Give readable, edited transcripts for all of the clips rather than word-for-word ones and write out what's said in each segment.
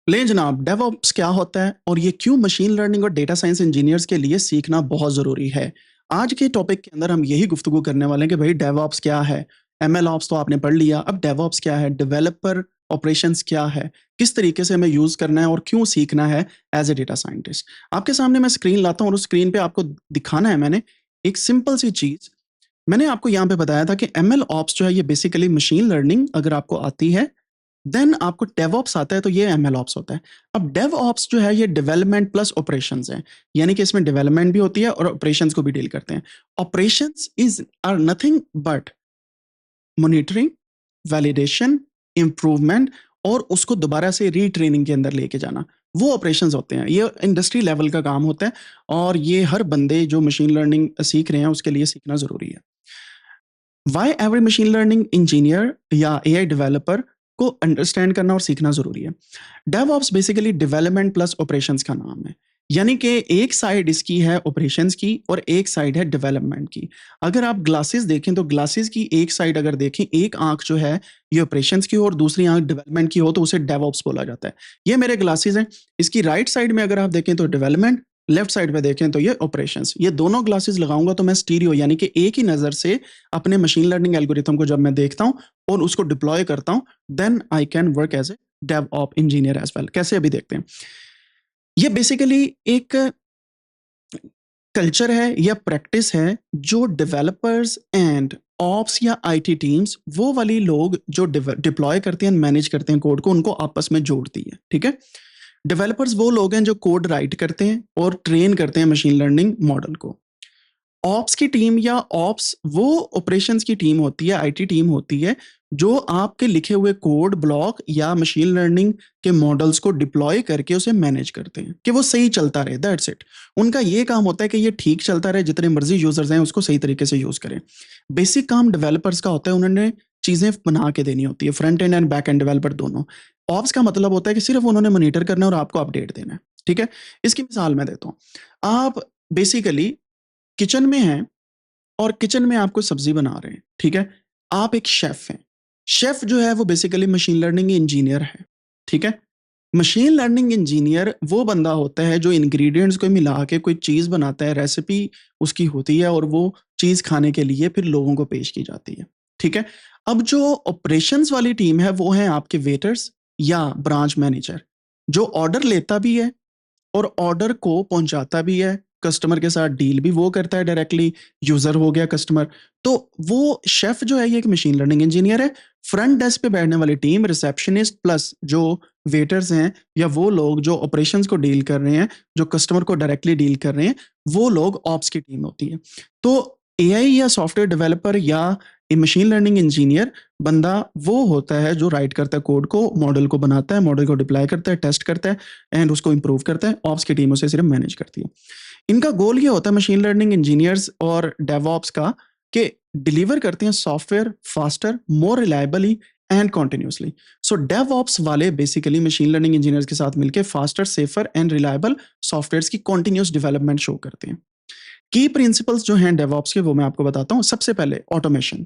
ले जनाब, डेवऑप्स क्या होता है और ये क्यों मशीन लर्निंग और डेटा साइंस इंजीनियर्स के लिए सीखना बहुत ज़रूरी है। आज के टॉपिक के अंदर हम यही गुफ्तगू करने वाले हैं कि भाई डेवऑप्स क्या है। एमएल ऑप्स तो आपने पढ़ लिया, अब डेवऑप्स क्या है, डेवलपर ऑपरेशंस क्या है, किस तरीके से हमें यूज़ करना है और क्यों सीखना है एज ए डेटा साइंटिस्ट। आपके सामने मैं स्क्रीन लाता हूँ और उस स्क्रीन पे आपको दिखाना है मैंने एक सिंपल सी चीज़। मैंने आपको यहाँ पे बताया था कि एमएल ऑप्स जो है ये बेसिकली मशीन लर्निंग अगर आपको आती है, देन आपको डेवऑप्स आता है तो ये एमएल ऑप्स होता है। अब डेवऑप्स जो है ये डेवलपमेंट प्लस ऑपरेशंस है, यानी कि इसमें डेवलपमेंट भी होती है और ऑपरेशंस को भी डील करते हैं। Operations is are nothing but monitoring, validation, improvement और उसको दोबारा से रीट्रेनिंग के अंदर लेके जाना, वो ऑपरेशंस होते हैं। ये इंडस्ट्री लेवल का काम होता है और ये हर बंदे जो मशीन लर्निंग सीख रहे हैं उसके लिए सीखना जरूरी है। Why every machine learning engineer या एआई डेवलपर को अंडरस्टैंड करना और सीखना जरूरी है। DevOps basically development plus operations का नाम है, यानी कि एक साइड इसकी है ऑपरेशंस की और एक साइड है डेवलपमेंट की। अगर आप ग्लासेस देखें तो ग्लासेस की एक साइड अगर देखें, एक आंख जो है ये ऑपरेशंस की हो और दूसरी आंख डेवलपमेंट की हो तो उसे डेवऑप्स बोला जाता है। ये मेरे ग्लासेस हैं, इसकी राइट साइड में अगर आप देखें तो डेवलपमेंट, लेफ्ट साइड पे देखें तो ये ऑपरेशंस। ये दोनों ग्लासेस लगाऊंगा तो मैं स्टीरियो यानी कि एक ही नजर से अपने मशीन लर्निंग एल्गोरिथम को जब मैं देखता हूं और उसको डिप्लॉय करता हूं, then I can work as a dev op engineer as well. कैसे अभी देखते हैं। ये बेसिकली एक कल्चर है या प्रैक्टिस है जो डेवलपर्स एंड ऑप्स या आईटी टीम्स, वो वाली लोग जो डिप्लॉय करते हैं, मैनेज करते हैं कोड को, उनको आपस में जोड़ती है। ठीक है। डेवलपर्स वो लोग हैं जो कोड राइट करते हैं और ट्रेन करते हैं मशीन लर्निंग मॉडल को। ऑप्स की टीम या ऑप्स वो ऑपरेशंस की टीम होती है, आईटी टीम होती है जो आपके लिखे हुए कोड ब्लॉक या मशीन लर्निंग के मॉडल्स को डिप्लॉय करके उसे मैनेज करते हैं कि वो सही चलता रहे। That's it. उनका ये काम होता है कि ये ठीक चलता रहे, जितने मर्जी यूजर्स हैं उसको सही तरीके से यूज करें। बेसिक काम डेवलपर्स का होता है, उन्होंने चीजें बना के देनी होती है, front end and back end developer दोनों। ऑप्स का मतलब होता है कि सिर्फ उन्होंने मॉनिटर करना है और आपको अपडेट देना है। ठीक है। इसकी मिसाल मैं देता हूँ। आप बेसिकली किचन में हैं और किचन में आप कोई सब्जी बना रहे हैं। ठीक है। आप एक शेफ हैं। शेफ जो है वो बेसिकली मशीन लर्निंग इंजीनियर है। ठीक है। मशीन लर्निंग इंजीनियर वो बंदा होता है जो इंग्रेडिएंट्स को मिला के कोई चीज बनाता है, रेसिपी उसकी होती है और वो चीज खाने के लिए फिर लोगों को पेश की जाती है। ठीक है। अब जो ऑपरेशंस वाली टीम है वो है आपके वेटर्स या ब्रांच मैनेजर, जो ऑर्डर लेता भी है और ऑर्डर को पहुंचाता भी है, कस्टमर के साथ डील भी वो करता है डायरेक्टली। यूजर हो गया कस्टमर। तो वो शेफ जो है ये एक मशीन लर्निंग इंजीनियर है। फ्रंट डेस्क पे बैठने वाली टीम, रिसेप्शनिस्ट प्लस जो वेटर्स हैं या वो लोग जो ऑपरेशंस को डील कर रहे हैं, जो कस्टमर को डायरेक्टली डील कर रहे हैं, वो लोग ऑप्स की टीम होती है। तो एआई या सॉफ्टवेयर डेवलपर या मशीन लर्निंग इंजीनियर बंदा वो होता है जो राइट करता है कोड को, मॉडल को बनाता है, मॉडल को डिप्लॉय करता है, टेस्ट करता है एंड उसको इंप्रूव करता है। ऑप्स की टीम उसे सिर्फ मैनेज करती है। इनका गोल ये होता है मशीन लर्निंग इंजीनियर्स और डेवऑप्स का कि डिलीवर करते हैं software faster, more reliably and continuously. So DevOps वाले बेसिकली मशीन लर्निंग इंजीनियर्स के साथ मिलकर faster, safer and reliable software की कॉन्टिन्यूस डेवलपमेंट शो करते हैं। की प्रिंसिपल्स जो हैं डेवऑप्स के वो मैं आपको बताता हूं। सबसे पहले ऑटोमेशन।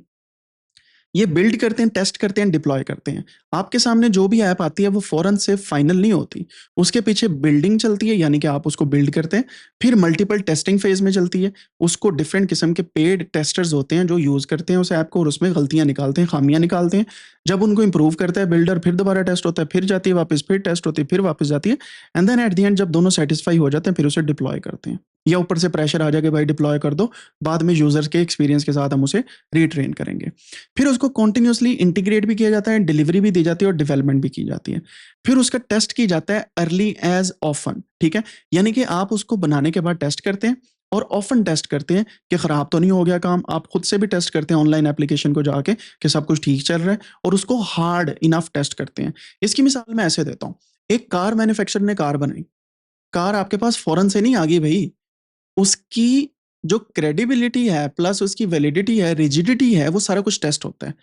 ये बिल्ड करते हैं, टेस्ट करते हैं, डिप्लॉय करते हैं। आपके सामने जो भी ऐप आती है वो फौरन से फाइनल नहीं होती, उसके पीछे बिल्डिंग चलती है, यानी कि आप उसको बिल्ड करते हैं, फिर मल्टीपल टेस्टिंग फेज में चलती है। उसको डिफरेंट किस्म के पेड टेस्टर्स होते हैं जो यूज करते हैं उस ऐप को और उसमें गलतियां निकालते हैं, खामियां निकालते हैं। जब उनको इंप्रूव करता है बिल्डर, फिर दोबारा टेस्ट होता है, फिर जाती है वापस, फिर टेस्ट होती है, फिर वापस जाती है and then at the end जब दोनों सेटिस्फाई हो जाते हैं फिर उसे डिप्लॉय करते हैं। या ऊपर से प्रेशर आ जाए कि भाई डिप्लॉय कर दो, बाद में यूजर्स के एक्सपीरियंस के साथ हम उसे रीट्रेन करेंगे। फिर उसको कॉन्टिन्यूसली इंटीग्रेट भी किया जाता है, डिलीवरी भी दी जाती है और डेवलपमेंट भी की जाती है। फिर उसका टेस्ट की जाता है अर्ली एज ऑफन। ठीक है। यानी कि आप उसको बनाने के बाद टेस्ट करते हैं और ऑफन टेस्ट करते हैं कि खराब तो नहीं हो गया काम। आप खुद से भी टेस्ट करते हैं ऑनलाइन एप्लीकेशन को जाके कि सब कुछ ठीक चल रहा है और उसको हार्ड इनफ टेस्ट करते हैं। इसकी मिसाल मैं ऐसे देता हूं। एक कार मैन्युफैक्चरर ने कार बनाई, कार आपके पास फौरन से नहीं आ गई भाई। उसकी जो क्रेडिबिलिटी है प्लस उसकी वैलिडिटी है, रिजिडिटी है, वो सारा कुछ टेस्ट होता है।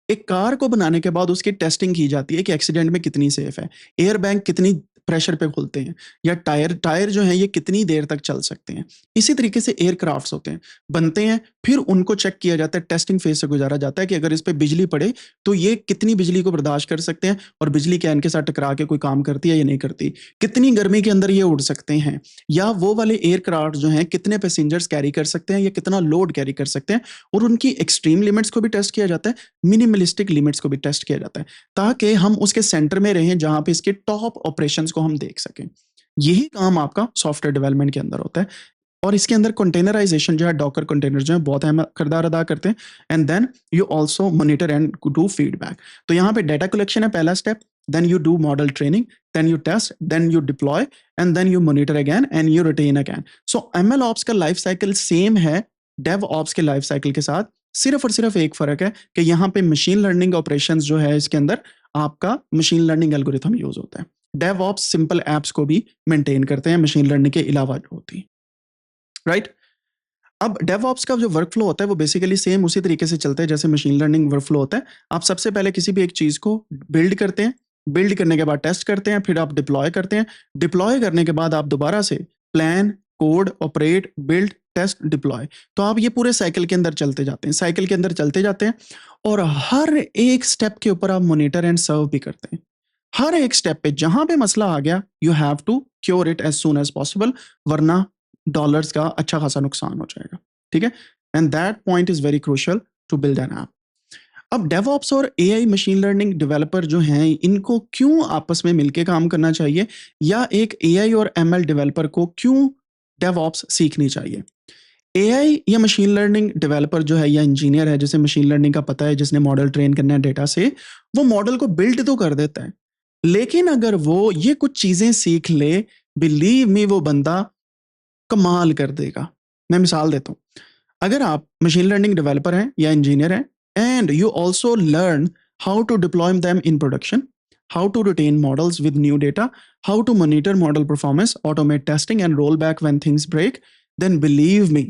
एक कार को बनाने के बाद उसकी टेस्टिंग की जाती है कि एक्सीडेंट में कितनी सेफ है, एयर बैंक कितनी प्रेशर पे खुलते हैं, या टायर टायर जो है ये कितनी देर तक चल सकते हैं। इसी तरीके से एयरक्राफ्ट्स होते हैं, बनते हैं, फिर उनको चेक किया जाता है, टेस्टिंग फेज से गुजारा जाता है कि अगर इस पे बिजली पड़े तो ये कितनी बिजली को बर्दाश्त कर सकते हैं और बिजली क्या इनके साथ टकरा के कोई काम करती है या नहीं करती, कितनी गर्मी के अंदर ये उड़ सकते हैं, या वो वाले एयरक्राफ्ट जो हैं कितने पैसेंजर्स कैरी कर सकते हैं या कितना लोड कैरी कर सकते हैं, और उनकी एक्सट्रीम लिमिट्स को भी टेस्ट किया जाता है, मिनिमलिस्टिक लिमिट्स को भी टेस्ट किया जाता है, ताकि हम उसके सेंटर में रहें जहां पे इसके टॉप ऑपरेशंस को हम देख सकें। यही काम आपका सॉफ्टवेयर डेवलपमेंट के अंदर होता है, और इसके अंदर कंटेनराइजेशन जो है, डॉकर कंटेनर जो है बहुत अहम किरदार अदा करते हैं। And then you also monitor and do feedback. तो यहाँ पे डेटा कलेक्शन है पहला step, then you do model training, then you test, then you deploy, and then you monitor again and you retrain again. So ML ops का life cycle same है dev ops के life cycle के साथ, सिर्फ और सिर्फ एक फर्क है कि यहाँ पे मशीन लर्निंग ऑपरेशंस जो है इसके अंदर आपका मशीन लर्निंग एल्गोरिथम यूज होता है। डेव ऑप्स सिंपल एप्स को भी मेंटेन करते हैं मशीन लर्निंग के अलावा जो होती है, राइट। अब डेवऑप्स का जो वर्कफ्लो होता है वो बेसिकली सेम उसी तरीके से चलता है जैसे मशीन लर्निंग वर्कफ्लो होता है। आप सबसे पहले किसी भी एक चीज को बिल्ड करते हैं, बिल्ड करने के बाद टेस्ट करते हैं, फिर आप डिप्लॉय करते हैं, डिप्लॉय करने के बाद आप दोबारा से plan, code, operate, build, test, deploy. तो आप ये पूरे साइकिल के अंदर चलते जाते हैं, साइकिल के अंदर चलते जाते हैं, और हर एक स्टेप के ऊपर आप मॉनिटर एंड सर्व भी करते हैं। हर एक स्टेप पे जहां पे मसला आ गया you have to cure it as soon as possible, वरना डॉलर्स का अच्छा खासा नुकसान हो जाएगा, ठीक है। And that point is very crucial to build an app. अब डेवऑप्स और एआई मशीन लर्निंग डेवलपर जो हैं इनको क्यों आपस में मिलके काम करना चाहिए, या एक एआई और एमएल डेवलपर को क्यों डेवऑप्स सीखनी चाहिए। एआई या मशीन लर्निंग डेवलपर जो है या इंजीनियर है जिसे मशीन लर्निंग का पता है, जिसने मॉडल ट्रेन करना है डेटा से, वो मॉडल को बिल्ड तो कर देता है, लेकिन अगर वो ये कुछ चीजें सीख ले, बिलीव मी वो बंदा कमाल कर देगा। मैं मिसाल देता हूँ, अगर आप मशीन लर्निंग डेवलपर हैं या इंजीनियर हैं and you also learn how to deploy them in production, how to retrain models with new data, how to monitor model performance, automate testing and roll back when things break, then believe me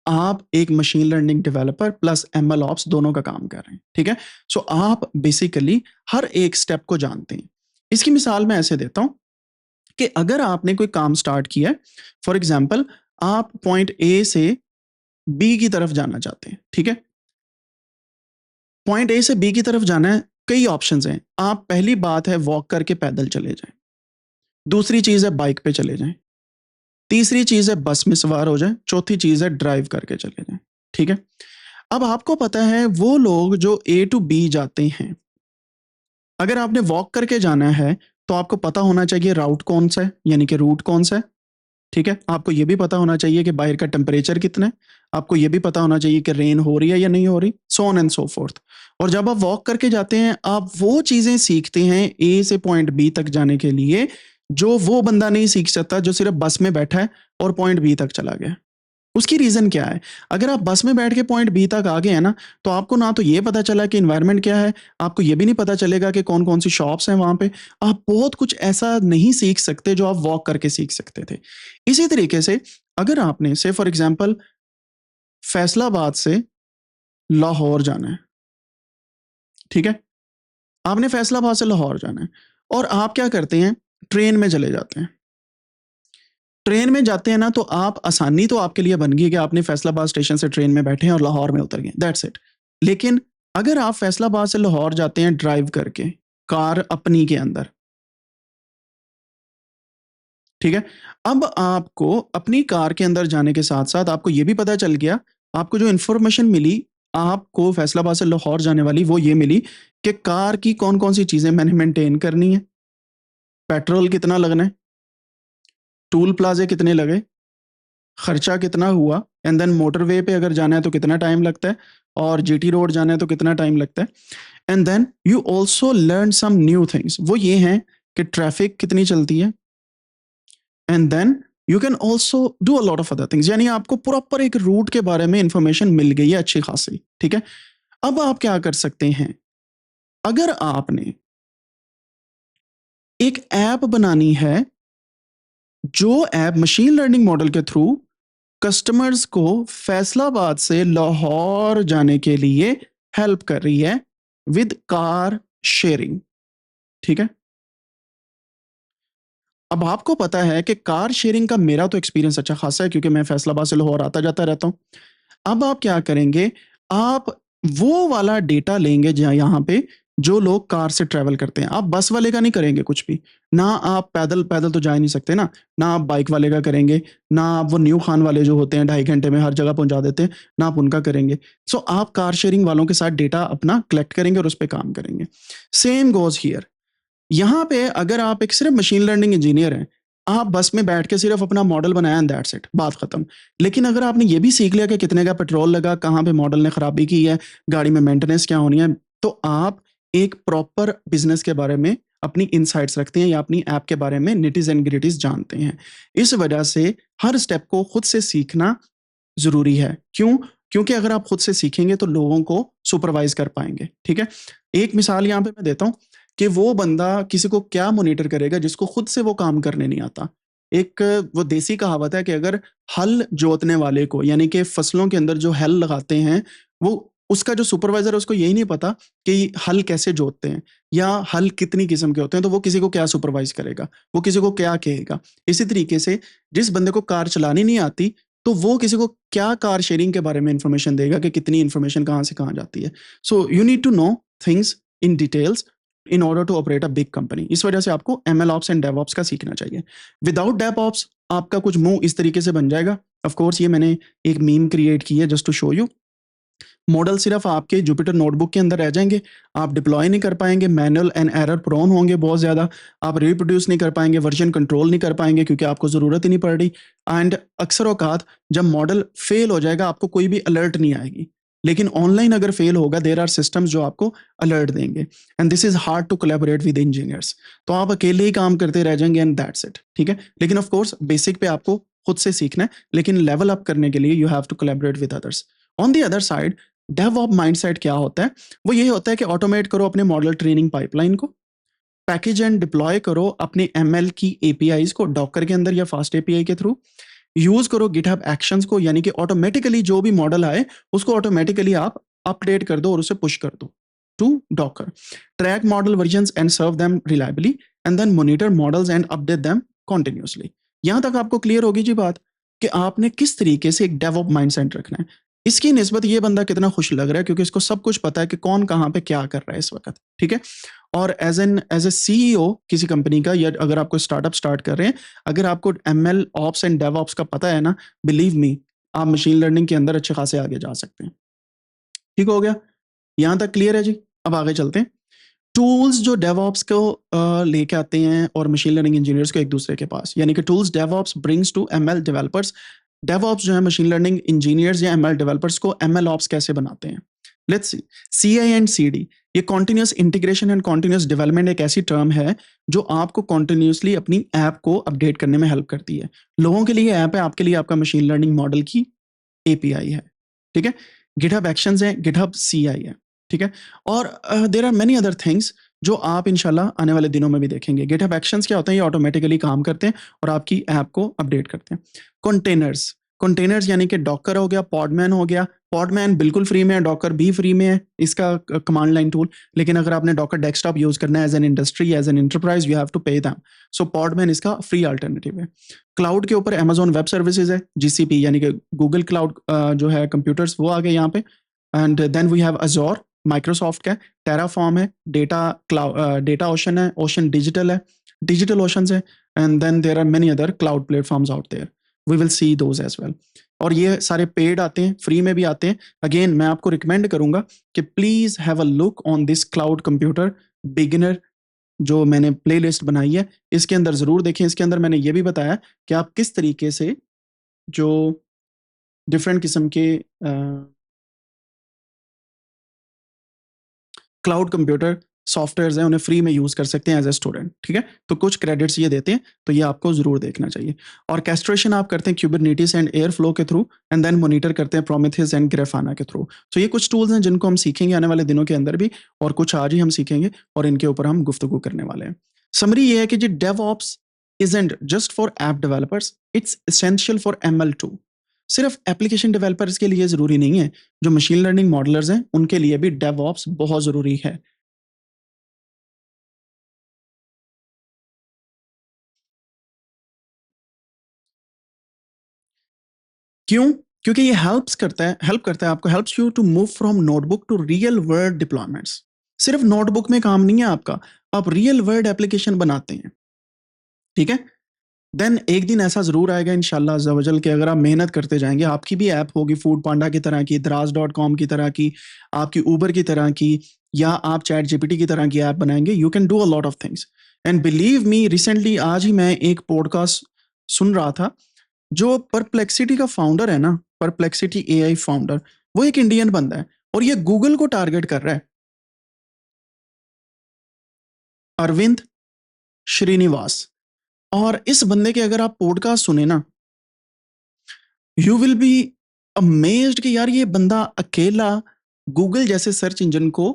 आप एक machine learning developer plus ML ops दोनों का काम कर रहे हैं, ठीक है। सो आप बेसिकली हर एक स्टेप को जानते हैं। इसकी मिसाल मैं ऐसे देता हूं कि अगर आपने कोई काम स्टार्ट किया है, फॉर एग्जाम्पल आप पॉइंट ए से बी की तरफ जाना चाहते हैं, ठीक है। पॉइंट ए से बी की तरफ जाना है, कई ऑप्शंस हैं। आप पहली बात है वॉक करके पैदल चले जाएं, दूसरी चीज है बाइक पे चले जाएं, तीसरी चीज है बस में सवार हो जाएं, चौथी चीज है ड्राइव करके चले जाएं, ठीक है। अब आपको पता है वो लोग जो ए टू बी जाते हैं, अगर आपने वॉक करके जाना है तो आपको पता होना चाहिए राउट कौन सा है, यानी कि रूट कौन सा है, ठीक है। आपको ये भी पता होना चाहिए कि बाहर का टेम्परेचर कितना है, आपको ये भी पता होना चाहिए कि रेन हो रही है या नहीं हो रही, so on and so fourth. और जब आप वॉक करके जाते हैं आप वो चीजें सीखते हैं ए से पॉइंट बी तक जाने के लिए जो वो बंदा नहीं सीख सकता जो सिर्फ बस में बैठा है और पॉइंट बी तक चला गया। उसकी रीजन क्या है, अगर आप बस में बैठ के पॉइंट बी तक आ गए हैं ना, तो आपको ना तो ये पता चला कि इन्वायरमेंट क्या है, आपको ये भी नहीं पता चलेगा कि कौन कौन सी शॉप्स हैं वहां पे, आप बहुत कुछ ऐसा नहीं सीख सकते जो आप वॉक करके सीख सकते थे। इसी तरीके से अगर आपने से फॉर एग्जाम्पल फैसलाबाद से लाहौर जाना है, ठीक है, आपने फैसलाबाद से लाहौर जाना है और आप क्या करते हैं, ट्रेन में चले जाते हैं। ट्रेन में जाते हैं ना तो आप आसानी तो आपके लिए बन गई कि आपने फैसलाबाद स्टेशन से ट्रेन में बैठे हैं और लाहौर में उतर गए, दैट्स इट। लेकिन अगर आप फैसलाबाद से लाहौर जाते हैं ड्राइव करके, कार अपनी के अंदर, ठीक है, अब आपको अपनी कार के अंदर जाने के साथ साथ आपको ये भी पता चल गया, आपको जो इन्फॉर्मेशन मिली आपको फैसलाबाद से लाहौर जाने वाली, वो ये मिली कि कार की कौन कौन सी चीजें मैंने मेंटेन करनी है, पेट्रोल कितना लगना है, टूल प्लाजे कितने लगे, खर्चा कितना हुआ, एंड देन मोटरवे पे अगर जाना है तो कितना टाइम लगता है, और जीटी रोड जाना है तो कितना टाइम लगता है। And then you also learn some new things, वो ये हैं कि ट्रैफिक कितनी चलती है, and then you can also do a lot of other things, यानी आपको प्रॉपर एक रूट के बारे में इंफॉर्मेशन मिल गई है अच्छी खासी, ठीक है। अब आप क्या कर सकते हैं, अगर आपने एक ऐप बनानी है जो ऐप मशीन लर्निंग मॉडल के थ्रू कस्टमर्स को फैसलाबाद से लाहौर जाने के लिए हेल्प कर रही है विद कार शेयरिंग, ठीक है। अब आपको पता है कि कार शेयरिंग का मेरा तो एक्सपीरियंस अच्छा खासा है क्योंकि मैं फैसलाबाद से लाहौर आता जाता रहता हूं। अब आप क्या करेंगे, आप वो वाला डेटा लेंगे जहाँ यहाँ पे जो लोग कार से ट्रैवल करते हैं। आप बस वाले का नहीं करेंगे कुछ भी, ना आप पैदल पैदल तो जा ही नहीं सकते ना, ना आप बाइक वाले का करेंगे, ना आप वो न्यू खान वाले जो होते हैं 2.5 घंटे में हर जगह पहुंचा देते हैं, ना आप उनका करेंगे। सो आप कार शेयरिंग वालों के साथ डेटा अपना कलेक्ट करेंगे और उस पर काम करेंगे। Same goes here. यहाँ पे अगर आप एक सिर्फ मशीन लर्निंग इंजीनियर हैं, आप बस में बैठ के सिर्फ अपना मॉडल बनाया एंड दैट्स इट, बात खत्म। लेकिन अगर आपने ये भी सीख लिया कि कितने का पेट्रोल लगा, कहाँ पे मॉडल ने खराबी की है, गाड़ी में मेंटेनेंस क्या होनी है, तो आप एक प्रॉपर बिजनेस के बारे में अपनी इनसाइट्स रखते हैं या अपनी ऐप के बारे में निटीज एंड ग्रिटीज जानते हैं। इस वजह से हर स्टेप को खुद से सीखना जरूरी है। क्यों? क्योंकि अगर आप खुद से सीखेंगे तो लोगों को सुपरवाइज कर पाएंगे। ठीक है, एक मिसाल यहाँ पे मैं देता हूँ कि वो बंदा किसी को क्या मॉनिटर करेगा जिसको खुद से वो काम करने नहीं आता। एक वो देसी कहावत है कि अगर हल जोतने वाले को, यानी कि फसलों के अंदर जो हल लगाते हैं, वो उसका जो सुपरवाइजर है उसको यही नहीं पता कि हल कैसे जोतते हैं या हल कितनी किस्म के होते हैं, तो वो किसी को क्या सुपरवाइज करेगा, वो किसी को क्या कहेगा। इसी तरीके से जिस बंदे को कार चलानी नहीं आती, तो वो किसी को क्या कार शेयरिंग के बारे में इंफॉर्मेशन देगा कि कितनी इंफॉर्मेशन कहाँ से कहाँ जाती है। So you need to know things in details in order to operate a big company. इस वजह से आपको एमएल ऑप्स एंड डेवऑप्स का सीखना चाहिए। विदाउट डेवऑप्स आपका कुछ मुंह इस तरीके से बन जाएगा। ऑफ कोर्स ये मैंने एक मीम क्रिएट की है just to show you. Model सिर्फ आपके जुपिटर नोटबुक के अंदर रह जाएंगे, आप डिप्लॉय नहीं कर पाएंगे, मैनुअल एंड एरर प्रोन होंगे बहुत ज़्यादा, आप रिप्रोड्यूस नहीं कर पाएंगे, वर्जन कंट्रोल नहीं कर पाएंगे क्योंकि आपको ज़रूरत ही नहीं पड़ रही। एंड अक्सर औकात जब मॉडल फेल हो जाएगा आपको कोई भी अलर्ट नहीं आएगी। लेकिन ऑनलाइन अगर फेल होगा, देर आर सिस्टम्स जो आपको अलर्ट देंगे। And this is hard to collaborate with engineers. तो आप अकेले ही काम करते रह जाएंगे एंड दैट्स इट। ठीक है, लेकिन ऑफ कोर्स बेसिक पे आपको खुद से सीखना है, लेकिन लेवल अप करने के लिए you have to collaborate with others. On the other side, DevOps mindset क्या होता है? वो ये होता है कि ऑटोमेट करो अपने मॉडल ट्रेनिंग पाइपलाइन को, पैकेज एंड डिप्लॉय करो अपने एमएल की एपीआईज को डॉकर के अंदर या फास्ट एपीआई के थ्रू, यूज करो गिटहब एक्शंस को, यानी कि ऑटोमेटिकली जो भी मॉडल आए उसको ऑटोमेटिकली आप अपडेट कर दो और उसे पुश कर दो to Docker. Track model versions and serve them reliably and then monitor models and update them continuously. यहां तक आपको क्लियर होगी जी बात कि आपने किस तरीके से एक डेवऑप माइंडसेट रखना है। इसकी निस्बत ये बंदा कितना खुश लग रहा है क्योंकि इसको सब कुछ पता है कि कौन कहाँ पे क्या कर रहा है इस वक्त। ठीक है, और एज ए सीईओ किसी कंपनी का, या अगर आपको स्टार्टअप स्टार्ट कर रहे हैं, अगर आपको ML ops and dev ops का पता है ना, बिलीव मी, आप मशीन लर्निंग के अंदर अच्छे खासे आगे जा सकते हैं। ठीक हो गया, यहां तक क्लियर है जी? अब आगे चलते हैं। टूल्स जो डेवऑप्स को लेके आते हैं और मशीन लर्निंग इंजीनियर्स को एक दूसरे के पास, यानी कि tools DevOps brings to ML developers. DevOps जो है मशीन लर्निंग इंजीनियर्स या एमएल डेवलपर्स को एमएल ऑप्स कैसे बनाते हैं। Let's see, CI and CD, ये continuous integration and continuous development एक ऐसी टर्म है जो आपको कॉन्टिन्यूसली अपनी ऐप को अपडेट करने में हेल्प करती है। लोगों के लिए ऐप है, आपके लिए आपका मशीन लर्निंग मॉडल की एपीआई है। ठीक है, गिटहब एक्शंस है, गिटहब सीआई है। ठीक है, और there are many other things जो आप इंशाल्लाह आने वाले दिनों में भी देखेंगे। गिटहब एक्शंस क्या होते हैं? ये ऑटोमेटिकली काम करते हैं और आपकी ऐप को अपडेट करते हैं। कंटेनर्स, कंटेनर्स यानी कि डॉकर हो गया, पॉडमैन हो गया। पॉडमैन बिल्कुल फ्री में है, डॉकर भी फ्री में है, इसका कमांड लाइन टूल। लेकिन अगर आपने डॉकर डेस्कटॉप यूज करना है as an industry, as an enterprise, you have to pay them. So Podman इसका फ्री अल्टरनेटिव है। क्लाउड के ऊपर अमेजोन वेब सर्विसेज है, जीसीपी यानी कि गूगल क्लाउड जो है कंप्यूटर्स, वो आ गए यहाँ पे। And then we have Azure, Microsoft का। टेराफॉर्म है, डेटा क्लाउड, डेटा ओशन है, ओशन डिजिटल है, डिजिटल ओशन है। And then there are many other cloud platforms out there, we will see those as well. और ये सारे paid आते हैं, फ्री में भी आते हैं। अगेन मैं आपको रिकमेंड करूंगा कि please have a look on this cloud computer beginner जो मैंने प्लेलिस्ट बनाई है, इसके अंदर जरूर देखें। इसके अंदर मैंने ये भी बताया कि आप किस तरीके से जो डिफरेंट किस्म के क्लाउड कंप्यूटर सॉफ्टवेयर हैं उन्हें फ्री में यूज कर सकते हैं एज ए स्टूडेंट। ठीक है, तो कुछ क्रेडिट्स ये देते हैं, तो ये आपको जरूर देखना चाहिए। और कैस्ट्रेशन आप करते हैं क्यूबरनेटिस एंड एयर फ्लो के थ्रू, एंड देन मॉनिटर करते हैं प्रोमेथियस एंड ग्रेफाना के थ्रू। तो ये कुछ टूल्स हैं जिनको हम सीखेंगे आने वाले दिनों के अंदर भी, और कुछ आज ही हम सीखेंगे और इनके ऊपर हम गुफ्तगू करने वाले हैं। समरी ये है कि जी DevOps isn't just for app developers, it's essential for ML too। सिर्फ एप्लीकेशन डेवलपर्स के लिए जरूरी नहीं है, जो मशीन लर्निंग मॉडलर्स हैं उनके लिए भी डेवऑप्स बहुत जरूरी है। क्यों? क्योंकि ये हेल्प करता है आपको, helps you to move from notebook to real world deployments. सिर्फ नोटबुक में काम नहीं है आपका, आप रियल वर्ल्ड एप्लीकेशन बनाते हैं, ठीक है। देन एक दिन ऐसा जरूर आएगा इंशाल्लाह अज़्ज़ा वजल कि अगर आप मेहनत करते जाएंगे, आपकी भी ऐप होगी फूड पांडा की तरह की, दराज.com की तरह की, आपकी उबर की तरह की, या आप चैट जीपीटी की तरह की ऐप बनाएंगे। You can do a lot of things and believe me, recently आज ही मैं एक पॉडकास्ट सुन रहा था। जो परप्लेक्सिटी का फाउंडर है ना, परप्लेक्सिटी एआई फाउंडर, वो एक इंडियन बंदा है और ये गूगल को टारगेट कर रहा है, अरविंद श्रीनिवास। और इस बंदे के अगर आप पॉडकास्ट सुने ना, यू विल बी अमेज्ड कि यार ये बंदा अकेला गूगल जैसे सर्च इंजन को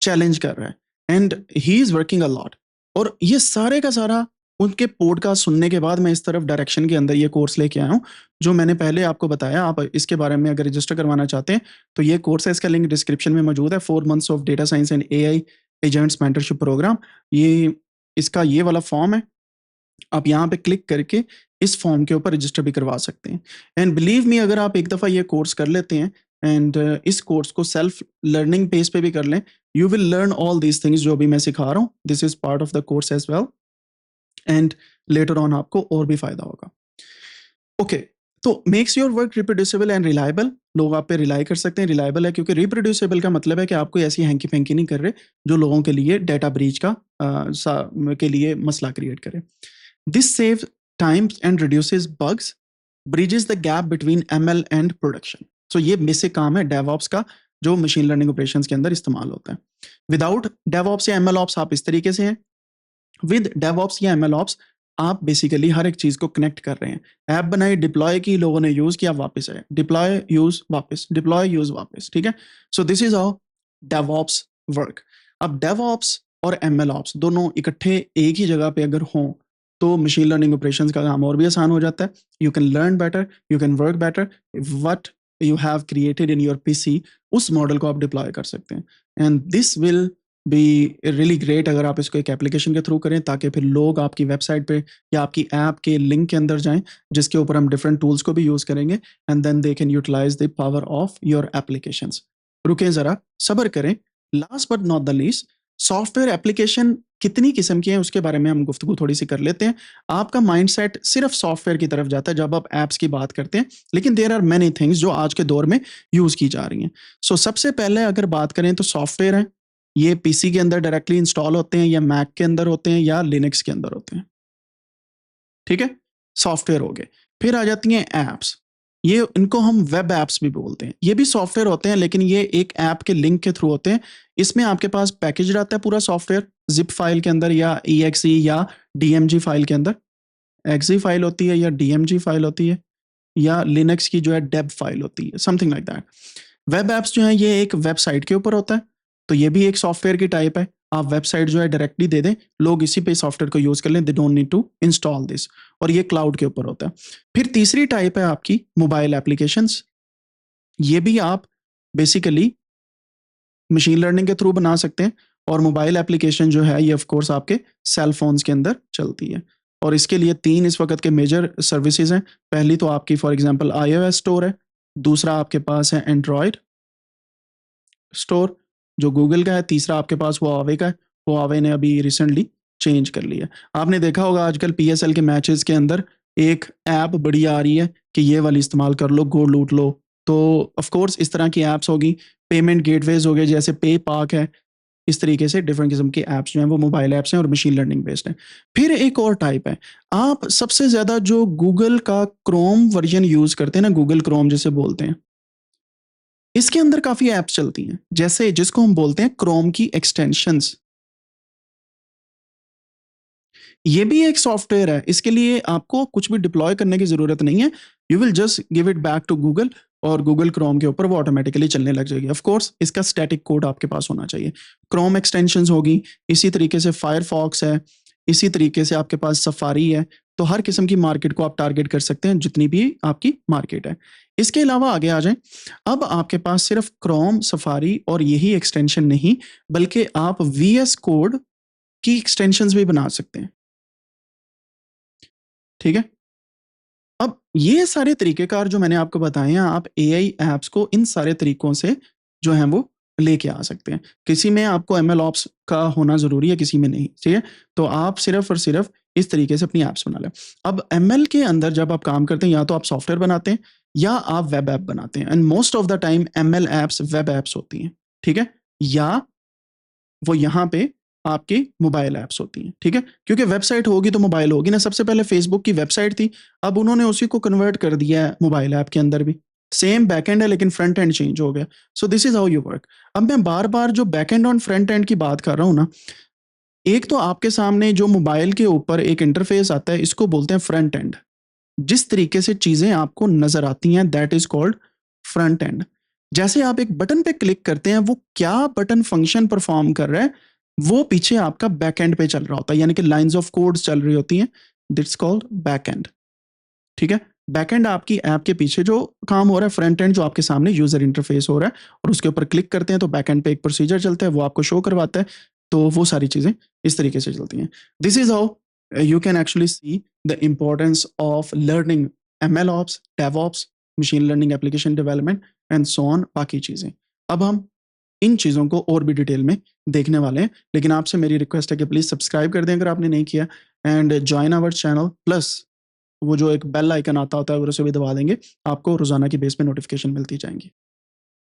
चैलेंज कर रहा है and he is working a lot. और ये सारे का सारा उनके पॉडकास्ट सुनने के बाद मैं इस तरफ डायरेक्शन के अंदर ये कोर्स लेके आया हूँ, जो मैंने पहले आपको बताया। आप इसके बारे में अगर रजिस्टर करवाना चाहते हैं तो ये कोर्स है, इसका लिंक डिस्क्रिप्शन में मौजूद है। 4 months of data science and AI agents mentorship program, ये इसका ये वाला फॉर्म है। आप यहाँ पे क्लिक करके इस फॉर्म के ऊपर रजिस्टर भी करवा सकते हैं। एंड बिलीव मी, अगर आप एक दफ़ा ये कोर्स कर लेते हैं एंड इस कोर्स को सेल्फ लर्निंग पेज पे भी कर लें, you will learn all these things जो भी मैं सिखा रहा हूँ। This is part of the course as well and later on आपको और भी फायदा होगा। ओके, तो makes your work reproducible and reliable. लोग आप पे रिलाई कर सकते हैं। रिलायबल है क्योंकि रिप्रोड्यूसिबल का मतलब है कि आप कोई ऐसी हैंकी फैंकी नहीं कर रहे जो लोगों के लिए डेटा ब्रीच का के लिए मसला क्रिएट करे। This saves time and reduces bugs, bridges the gap between ML and production. So ये बेसिक काम है डेवऑप्स का, जो मशीन लर्निंग ऑपरेशंस के अंदर इस्तेमाल होता है। विदाउट डेवऑप्स या एमएल ऑप्स आप इस तरीके से हैं, विद डेवऑप्स या एमएल ऑप्स आप बेसिकली हर एक चीज को कनेक्ट कर रहे हैं। ऐप बनाई, डिप्लॉय की, लोगों ने यूज किया, वापस आए, डिप्लॉय यूज वापस, डिप्लॉय यूज वापस, ठीक है। So this is how DevOps work. अब डेवऑप्स और एमएल ऑप्स दोनों इकट्ठे एक ही जगह पे अगर हों तो मशीन लर्निंग ऑपरेशंस का काम और भी आसान हो जाता है। You can learn better, you can work better, what you have created in your PC, उस मॉडल को आप डिप्लॉय कर सकते हैं। And this will be really great अगर आप इसको एक एप्लीकेशन के थ्रू करें, ताकि फिर लोग आपकी वेबसाइट पे या आपकी ऐप के लिंक के अंदर जाएं, जिसके ऊपर हम डिफरेंट टूल्स को भी यूज करेंगे and then they can utilise the power of your applications. रुकें जरा, सब्र करें। Last but not the least, software application कितनी किस्म की है उसके बारे में हम गुफ्तगू थोड़ी सी कर लेते हैं। आपका माइंडसेट सिर्फ सॉफ्टवेयर की तरफ जाता है जब आप ऐप्स की बात करते हैं, लेकिन देयर आर मेनी थिंग्स जो आज के दौर में यूज की जा रही हैं। सो सबसे पहले अगर बात करें तो सॉफ्टवेयर है, ये पीसी के अंदर डायरेक्टली इंस्टॉल होते हैं या मैक के अंदर होते हैं या लिनक्स के अंदर होते हैं, ठीक है। सॉफ्टवेयर हो गए। फिर आ जाती हैं एप्स, ये इनको हम वेब एप्स भी बोलते हैं। ये भी सॉफ्टवेयर होते हैं लेकिन ये एक ऐप के लिंक के थ्रू होते हैं। इसमें आपके पास पैकेज रहता है पूरा सॉफ्टवेयर जिप फाइल के अंदर या EXE या DMG फाइल के अंदर। एक्सी फाइल होती है या DMG फाइल होती है या लिनक्स की जो है डेब फाइल होती है, something like that. Web apps जो है ये एक वेबसाइट के ऊपर होता है, तो ये भी एक सॉफ्टवेयर की टाइप है। आप वेबसाइट जो है डायरेक्टली दे दें, लोग इसी पे सॉफ्टवेयर को यूज कर लें, they don't need to install this, और ये क्लाउड के ऊपर होता है। फिर तीसरी टाइप है आपकी मोबाइल एप्लीकेशंस। ये भी आप बेसिकली मशीन लर्निंग के थ्रू बना सकते हैं, और मोबाइल एप्लीकेशन जो है ये ऑफ कोर्स आपके सेल फोन्स के अंदर चलती है। और इसके लिए 3 इस वक्त के मेजर सर्विसेज हैं। पहली तो आपकी फॉर एग्जांपल iOS स्टोर है, दूसरा आपके पास है एंड्रॉयड स्टोर जो गूगल का है, तीसरा आपके पास हुआवे का है। हुआवे ने अभी रिसेंटली चेंज कर लिया। आपने देखा होगा आजकल PSL के मैचेस के अंदर एक ऐप बड़ी आ रही है कि ये वाली इस्तेमाल कर लो, गो लूट लो। तो ऑफ कोर्स इस तरह की ऐप्स होगी। पेमेंट गेटवेज हो गए जैसे पे पाक है, इस तरीके से डिफरेंट किस्म के ऐप्स जो हैं वो मोबाइल ऐप्स हैं और मशीन लर्निंग बेस्ड हैं। फिर एक और टाइप है, आप सबसे ज़्यादा जो गूगल का क्रोम वर्जन यूज़ करते हैं ना, गूगल क्रोम जिसे बोलते हैं, इसके अंदर काफ़ी ऐप्स चलती हैं, जैसे जिसको हम बोलते हैं क्रोम की एक्सटेंशंस। ये भी एक सॉफ्टवेयर है, इसके लिए आपको कुछ भी डिप्लॉय करने की ज़रूरत नहीं है। You will just give it back to Google और गूगल क्रोम के ऊपर वो ऑटोमेटिकली चलने लग जाएगी। ऑफ कोर्स इसका स्टैटिक कोड आपके पास होना चाहिए। क्रोम एक्सटेंशंस होगी, इसी तरीके से फायरफॉक्स है, इसी तरीके से आपके पास सफारी है। तो हर किस्म की मार्केट को आप टारगेट कर सकते हैं, जितनी भी आपकी मार्केट है। इसके अलावा आगे आ जाएं, अब आपके पास सिर्फ क्रोम, सफारी और यही एक्सटेंशन नहीं, बल्कि आप VS कोड की एक्सटेंशंस भी बना सकते हैं, ठीक है। अब ये सारे तरीक़ेकार जो मैंने आपको बताए हैं, आप एआई ऐप्स को इन सारे तरीकों से जो हैं वो लेके आ सकते हैं। किसी में आपको एमएल ऑप्स का होना ज़रूरी है, किसी में नहीं, ठीक है? तो आप सिर्फ़ और सिर्फ़ इस तरीके से अपनी ऐप्स बना लें। अब एमएल के अंदर जब आप काम करते हैं, या तो आप सॉफ्टवेयर बनाते हैं या आप वेब ऐप बनाते हैं, and most of the time ML apps web apps होती हैं, ठीक है? या वो यहाँ पे आपकी मोबाइल ऐप्स होती हैं, ठीक है? क्योंकि वेबसाइट होगी तो मोबाइल होगी ना, सबसे पहले फेसबुक की वेबसाइट थी, अब उन्होंने उसी को कन्वर्ट कर दिया है मोबाइल ऐप के अंदर भी। सेम बैकएंड है लेकिन फ्रंट एंड चेंज हो गया। So this is how you work. अब मैं बार-बार जो बैकएंड और फ्रंट एंड की बात कर रहा हूँ ना, एक तो आपके सामने जो मोबाइल के ऊपर एक इंटरफेस आता है, इसको बोलते हैं फ्रंट एंड। जिस तरीके से चीज़ें आपको नज़र आती हैं, that is called front end. जैसे आप एक बटन पे क्लिक करते हैं, वो क्या बटन फंक्शन परफ़ॉर्म कर रहा है, वो पीछे आपका बैक एंड पे चल रहा होता है, यानी कि लाइन्स ऑफ कोड्स चल रही होती हैं, दैट्स कॉल्ड बैक एंड, ठीक है? बैक एंड आपकी ऐप के पीछे जो काम हो रहा है, फ्रंट एंड जो आपके सामने यूज़र इंटरफेस हो रहा है, और उसके ऊपर क्लिक करते हैं तो बैक एंड पे एक प्रोसीजर चलता है, वो आपको शो करवाता है, तो वो सारी चीज़ें इस तरीके से चलती हैं। This is how you can actually see the importance of learning ML ops, DevOps, machine learning application development and so on, बाकी चीज़ें। अब हम इन चीज़ों को और भी डिटेल में देखने वाले हैं, लेकिन आपसे मेरी रिक्वेस्ट है कि प्लीज़ सब्सक्राइब कर दें अगर आपने नहीं किया, and join our channel, plus वो जो एक बेल आइकन आता होता है, अगर उसे भी दबा देंगे, आपको रोज़ाना की बेस पे नोटिफ़िकेशन मिलती जाएँगी।